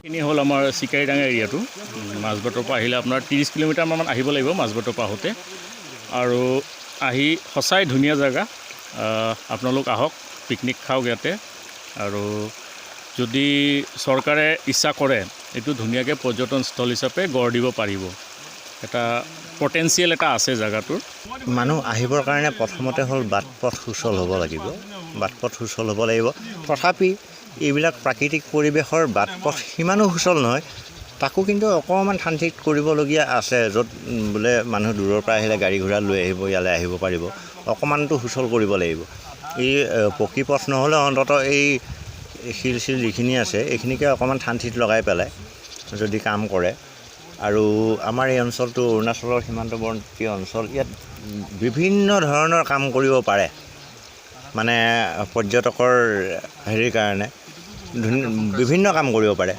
এইখিনি হ'ল আমাৰ চিকাৰীডাঙা এৰিয়াটো। মাজবাটৰ পৰা আহিলে আপোনাৰ 30 কিলোমিটাৰমান আহিব লাগিব মাজবাটৰ পৰা আহোঁতে। আৰু আহি সঁচাই ধুনীয়া জেগা, আপোনালোক আহক, পিকনিক খাওক ইয়াতে। আৰু যদি চৰকাৰে ইচ্ছা কৰে এইটো ধুনীয়াকৈ পৰ্যটনস্থল হিচাপে গঢ় দিব পাৰিব। এটা পটেঞ্চিয়েল এটা আছে জেগাটোৰ। মানুহ আহিবৰ কাৰণে প্ৰথমতে হ'ল বাট পথ সুচল হ'ব লাগিব, তথাপি এইবিলাক প্ৰাকৃতিক পৰিৱেশৰ বাট পথ সিমানো সুচল নহয়, তাকো কিন্তু অকণমান শান্তিত কৰিবলগীয়া আছে। য'ত বোলে মানুহ দূৰৰ পৰা আহিলে গাড়ী ঘোঁৰা লৈ আহিব, ইয়ালৈ আহিব পাৰিব, অকণমানটো সুচল কৰিব লাগিব। এই পকী পথ নহ'লে অন্ততঃ এই শিল যিখিনি আছে এইখিনিকে অকণমান শান্তিত লগাই পেলাই যদি কাম কৰে। আৰু আমাৰ এই অঞ্চলটো অৰুণাচলৰ সীমান্তৱৰ্তী অঞ্চল, ইয়াত বিভিন্ন ধৰণৰ কাম কৰিব পাৰে, মানে পৰ্যটকৰ হেৰিৰ কাৰণে বিভিন্ন কাম কৰিব পাৰে।